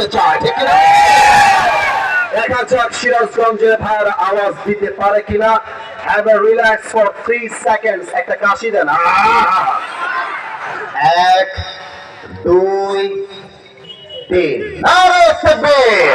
করতে চায়, ঠিক কিনা? দেখা যাক সিরাজগঞ্জের ভাইয়ের আওয়াজ দিতে পারে কিনা। Have a relax for 3 seconds. একটা কাশি দেন। 1 2 3। নারে তাকবীর।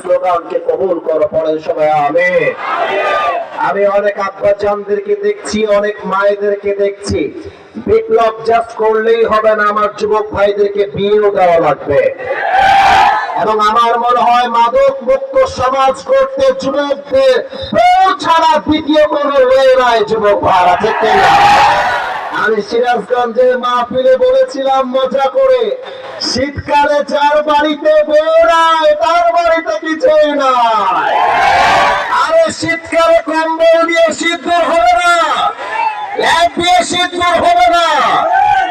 স্লোগানকে কবুল করো, পড়েন সবাই আমিন। আমি অনেক আব্বাজানদেরকে দেখছি, অনেক মায়েদেরকে দেখছি, বিপ্লব জাস্ট করলেই হবে না, আমার যুবক ভাইদেরকে বিয়েও দেওয়া লাগবে। এবং আমার মনে হয় মাদক মুক্ত সমাজ করতে যুবকদের ছাড়া দ্বিতীয় কোনো ওয়ে নাই। যুবক ভাইরা, ঠিক কিনা? আমি সিরাজগঞ্জের মাহফিলে বলেছিলাম মজা করে, শীতকালে যার বাড়িতে বউ নাই তার বাড়িতে কিছুই নাই। আরে শীতকালে কম্বল দিয়ে শীত দূর হবে না, ল্যাপ দিয়ে শীত দূর হবে না।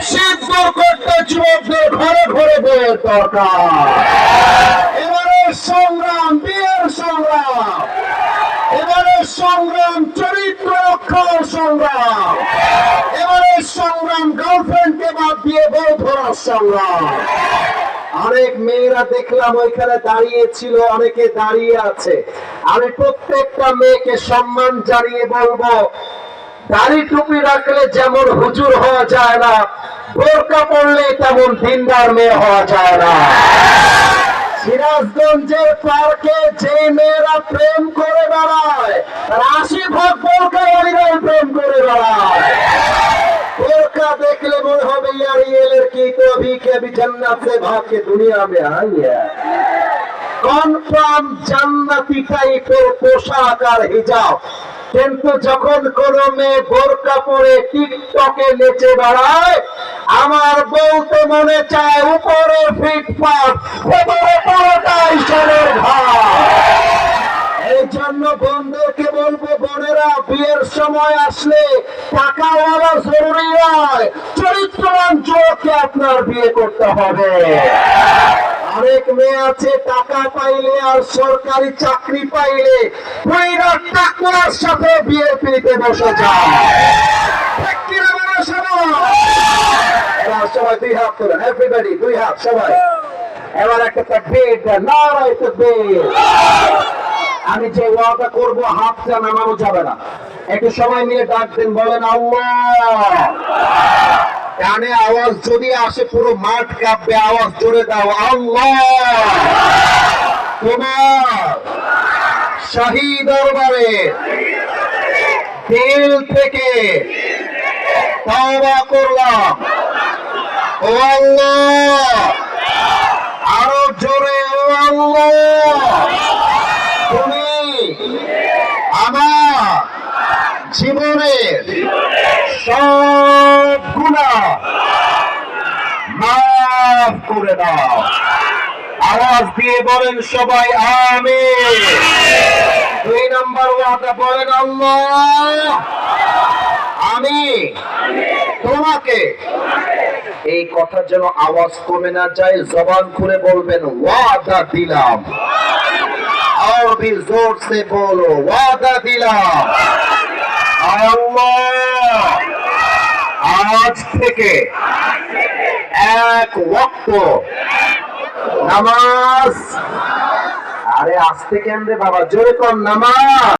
শীত দূর করতে যুবকদের ঘরে ঘরে বউয়ের দরকার। এবারে সংগ্রাম বিয়ের সংগ্রাম, এবারে সংগ্রাম চরিত্র রক্ষার সংগ্রাম, এবারে সংগ্রাম গার্লফ্রেন্ডকে বাদ দিয়ে বউ ধরার সংগ্রাম। অনেক মেয়েরা দেখলাম ওইখানে দাঁড়িয়ে ছিল, অনেকে দাঁড়িয়ে আছে। আমি প্রত্যেকটা মেয়েকে সম্মান জানিয়ে বলবো, দাড়ি টুপি রাখলে যেমন হুজুর হওয়া যায় না, বোরকা পড়লে তেমন দিনদার মেয়ে হওয়া যায় না। সিরাজগঞ্জের পার্কে যে মেয়েরা প্রেম করে বেড়ায়, 80% বোরকাওয়ালীরাই প্রেম করে বেড়ায়। বোরকা দেখলে মনে হবে यार ये लड़की तो अभी के अभी जन्नत से भाग के दुनिया में आई है। কনফার্ম জান্নাতি টাইপের পোশাক আর হিজাব। কিন্তু যখন কোন মেয়ে বোরকা পরে টিকটকে নেচে বেড়ায়, আমার বলতে মনে চায় উপরে ফিটফাট, ভেতরে পুরোটাই সোনার ঘাট। এই জন্য বন্ধুকে বলবো, বোনেরা বিয়ের সময় আসলে টাকাওয়ালা জরুরি নয়, চরিত্রবান যুবককে আপনার বিয়ে করতে হবে। অনেক মেয়ে আছে টাকা পাইলে আর সরকারি চাকরি পাইলে পুরা টাকার সাথে বিয়ে পিড়িতে বসে যায়। সবাই 2 হাত তোলেন, এভরিবডি 2 হাত সবাই। এবার একটা তাকবীর দেন, নারায়ে তাকবীর। আমি যে ওয়াদা করবো হাতটা নামানো যাবে না। একটু সবাই মিলে ডাক দেন, বলেন আল্লাহ। কানে আওয়াজ যদি আসে পুরো মাঠ কাঁপবে, আওয়াজ জোরে দাও, আল্লাহ। তোমার শাহী দরবারে দিল থেকে তওবা করলাম, ও আল্লাহ। আরো জোরে, ও আল্লাহ, তুমি আমার জীবনের সব গুনাহ মাফ করে দাও। আওয়াজ দিয়ে বলেন সবাই আমিন। 2 নম্বর ওয়াদা বলেন, আল্লাহ আমি তোমাকে, এই কথা যেন আওয়াজ কমে না যায়, জবান খুলে বলবেন ওয়াদা দিলাম। और भी जोर से बोलो, वादा दिलाम। আল্লাহ আজ থেকে এক ওয়াক্ত নামাজ, আরে আজ থেকে বাবা জোরে কর নামাজ।